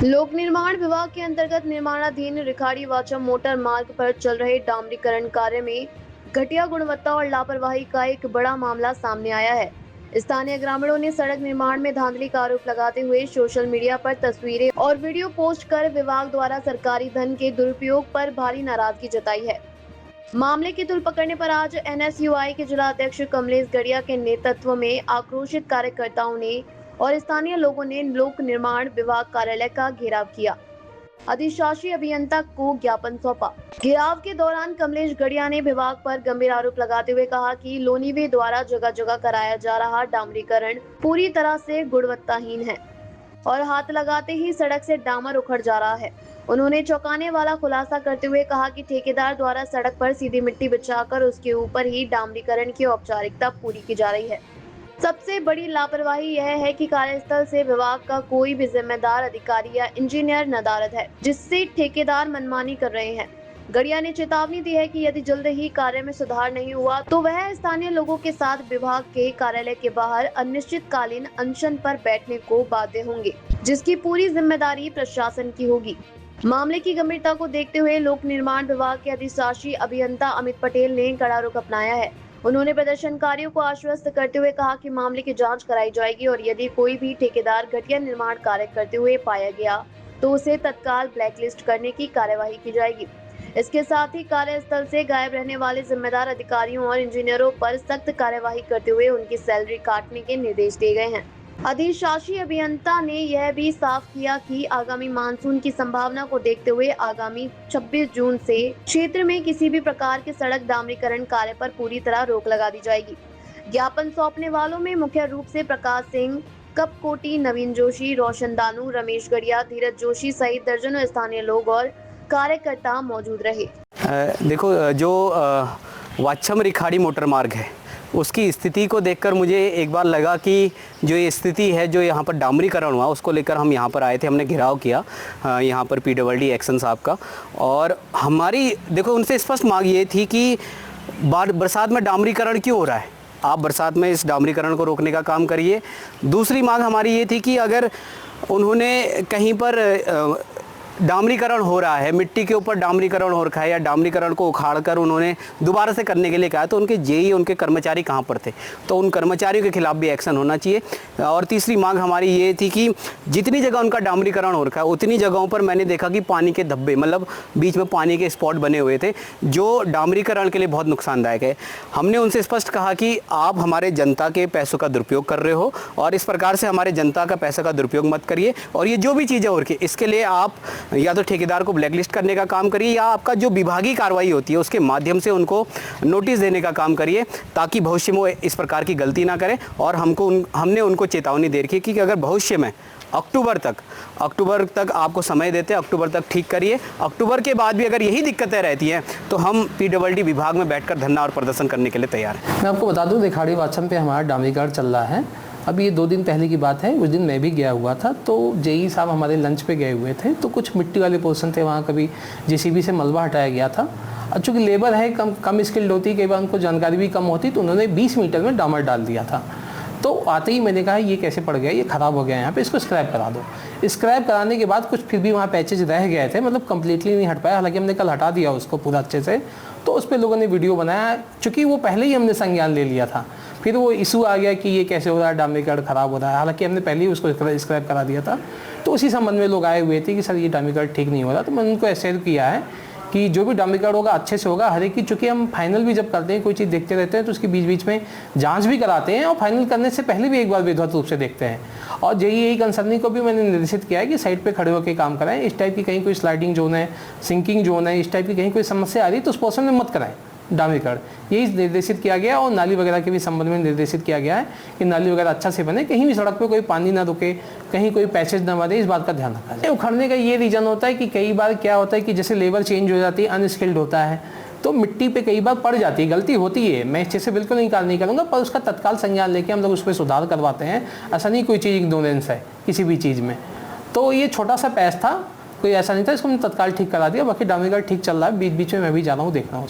लोक निर्माण विभाग के अंतर्गत निर्माणाधीन रिखाड़ी वाचम मोटर मार्ग पर चल रहे डामरीकरण कार्य में घटिया गुणवत्ता और लापरवाही का एक बड़ा मामला सामने आया है। स्थानीय ग्रामीणों ने सड़क निर्माण में धांधली का आरोप लगाते हुए सोशल मीडिया पर तस्वीरें और वीडियो पोस्ट कर विभाग द्वारा सरकारी धन के दुरुपयोग पर भारी नाराजगी जताई है। मामले की तूल पकड़ने पर आज एनएसयूआई के जिला अध्यक्ष कमलेश गड़िया के नेतृत्व में आक्रोशित कार्यकर्ताओं ने और स्थानीय लोगों ने लोक निर्माण विभाग कार्यालय का घेराव किया। अधिशासी अभियंता को ज्ञापन सौंपा। घेराव के दौरान कमलेश गड़िया ने विभाग पर गंभीर आरोप लगाते हुए कहा कि लोनीवे द्वारा जगह जगह कराया जा रहा डामरीकरण पूरी तरह से गुणवत्ताहीन है और हाथ लगाते ही सड़क से डामर उखड़ जा रहा है। उन्होंने चौंकाने वाला खुलासा करते हुए कहा कि ठेकेदार द्वारा सड़क पर सीधी मिट्टी बिछाकर उसके ऊपर ही डामरीकरण की औपचारिकता पूरी की जा रही है। सबसे बड़ी लापरवाही यह है कि कार्यस्थल से विभाग का कोई भी जिम्मेदार अधिकारी या इंजीनियर नदारद है, जिससे ठेकेदार मनमानी कर रहे हैं। गड़िया ने चेतावनी दी है कि यदि जल्द ही कार्य में सुधार नहीं हुआ तो वह स्थानीय लोगों के साथ विभाग के कार्यालय के बाहर अनिश्चितकालीन अनशन पर बैठने को बाध्य होंगे, जिसकी पूरी जिम्मेदारी प्रशासन की होगी। मामले की गंभीरता को देखते हुए लोक निर्माण विभाग के अधिशासी अभियंता अमित पटेल ने कड़ा रुख अपनाया है। उन्होंने प्रदर्शनकारियों को आश्वस्त करते हुए कहा कि मामले की जांच कराई जाएगी और यदि कोई भी ठेकेदार घटिया निर्माण कार्य करते हुए पाया गया तो उसे तत्काल ब्लैकलिस्ट करने की कार्यवाही की जाएगी। इसके साथ ही कार्यस्थल से गायब रहने वाले जिम्मेदार अधिकारियों और इंजीनियरों पर सख्त कार्यवाही करते हुए उनकी सैलरी काटने के निर्देश दिए गए हैं। अधिशासी अभियंता ने यह भी साफ किया कि आगामी मानसून की संभावना को देखते हुए आगामी 26 जून से क्षेत्र में किसी भी प्रकार के सड़क डामरीकरण कार्य पर पूरी तरह रोक लगा दी जाएगी। ज्ञापन सौंपने वालों में मुख्य रूप से प्रकाश सिंह, कपकोटी, नवीन जोशी, रोशन दानू, रमेश गड़िया, धीरज जोशी सहित दर्जनों स्थानीय लोग और कार्यकर्ता मौजूद रहे। देखो, जो वाछम रिखाड़ी मोटर मार्ग है उसकी स्थिति को देखकर मुझे एक बार लगा कि जो ये स्थिति है, जो यहाँ पर डामरीकरण हुआ, उसको लेकर हम यहाँ पर आए थे। हमने घेराव किया यहाँ पर पीडब्ल्यूडी एक्शन साहब का, और हमारी देखो उनसे स्पष्ट मांग ये थी कि बरसात में डामरीकरण क्यों हो रहा है, आप बरसात में इस डामरीकरण को रोकने का काम करिए। दूसरी मांग हमारी ये थी कि अगर उन्होंने कहीं पर डामरीकरण हो रहा है, मिट्टी के ऊपर डामरीकरण हो रखा है या डामरीकरण को उखाड़कर उन्होंने दोबारा से करने के लिए कहा, तो उनके जेई, उनके कर्मचारी कहाँ पर थे, तो उन कर्मचारियों के खिलाफ भी एक्शन होना चाहिए। और तीसरी मांग हमारी ये थी कि जितनी जगह उनका डामरीकरण हो रखा है उतनी जगहों पर मैंने देखा कि पानी के धब्बे, मतलब बीच में पानी के स्पॉट बने हुए थे, जो डामरीकरण के लिए बहुत नुकसानदायक है। हमने उनसे स्पष्ट कहा कि आप हमारे जनता के पैसों का दुरुपयोग कर रहे हो और इस प्रकार से हमारे जनता का पैसा का दुरुपयोग मत करिए, और ये जो भी चीज़ें हो रही है इसके लिए आप या तो ठेकेदार को ब्लैकलिस्ट करने का काम करिए या आपका जो विभागीय कार्रवाई होती है उसके माध्यम से उनको नोटिस देने का काम करिए, ताकि भविष्य में इस प्रकार की गलती ना करें। और हमने उनको चेतावनी दे रखी है कि अगर भविष्य में अक्टूबर तक आपको समय देते हैं, अक्टूबर तक ठीक करिए। अक्टूबर के बाद भी अगर यही दिक्कतें रहती हैं तो हम पीडब्ल्यूडी विभाग में बैठकर धरना और प्रदर्शन करने के लिए तैयार हैं। मैं आपको बता दूं, रिखाड़ी वाचम पे हमारा डामरीकरण चल रहा है। अभी ये 2 दिन पहले की बात है, उस दिन मैं भी गया हुआ था, तो जेई साहब हमारे लंच पे गए हुए थे, तो कुछ मिट्टी वाले पोर्शन थे वहाँ, कभी जेसीबी से मलबा हटाया गया था। और चूँकि लेबर है कम स्किल्ड होती, कई बार उनको जानकारी भी कम होती, तो उन्होंने 20 मीटर में डामर डाल दिया था। तो आते ही मैंने कहा ये कैसे पड़ गया, ये ख़राब हो गया यहाँ पे, इसको स्क्रैप करा दो। स्क्रैप कराने के बाद कुछ फिर भी वहाँ पैचेज रह गए थे, मतलब कम्प्लीटली नहीं हट पाया, हालांकि हमने कल हटा दिया उसको पूरा अच्छे से। तो उस पर लोगों ने वीडियो बनाया, चूँकि वो पहले ही हमने संज्ञान ले लिया था, फिर वो इशू आ गया कि ये कैसे हो रहा है, डामरीकरण ख़राब हो रहा है, हालांकि हमने पहले ही उसको स्क्रैप करा दिया था। तो उसी संबंध में लोग आए हुए थे कि सर ये डामरीकरण ठीक नहीं हो रहा। तो मैंने उनको एश्योर किया है कि जो भी डामरीकरण होगा अच्छे से होगा, हर एक की, चूँकि हम फाइनल भी जब करते हैं, कोई चीज़ देखते रहते हैं तो उसके बीच बीच में जांच भी कराते हैं और फाइनल करने से पहले भी एक बार विधिवत रूप से देखते हैं। और जेईई कंसर्निंग को भी मैंने निर्देशित किया है कि साइड पे खड़े होकर काम कराएं। इस टाइप की कहीं कोई स्लाइडिंग जोन है, सिंकिंग जोन है, इस टाइप की कहीं कोई समस्या आ रही है तो उस पोर्शन में मत कराएं डामरीकरण, यही निर्देशित किया गया। और नाली वगैरह के भी संबंध में निर्देशित किया गया है कि नाली वगैरह अच्छा से बने, कहीं भी सड़क पे कोई पानी ना रुके, कहीं कोई पैसेज ना बने, इस बात का ध्यान रखा जाए। उखड़ने का ये रीज़न होता है कि कई बार क्या होता है कि जैसे लेबर चेंज हो जाती है, अनस्किल्ड होता है, तो मिट्टी पे कई बार पड़ जाती है, गलती होती है, मैं इस चीज़ से बिल्कुल इनकार नहीं करूँगा, पर उसका तत्काल संज्ञान लेके हम लोग उस पर सुधार करवाते हैं। ऐसा नहीं कोई चीज़ इग्नोरेंस है किसी भी चीज़ में। तो ये छोटा सा पैच था, कोई ऐसा नहीं था, इसको हमने तत्काल ठीक करा दिया। बाकी डामरीकरण ठीक चल रहा है, बीच बीच में मैं भी जा रहा हूँ, देख रहा हूँ।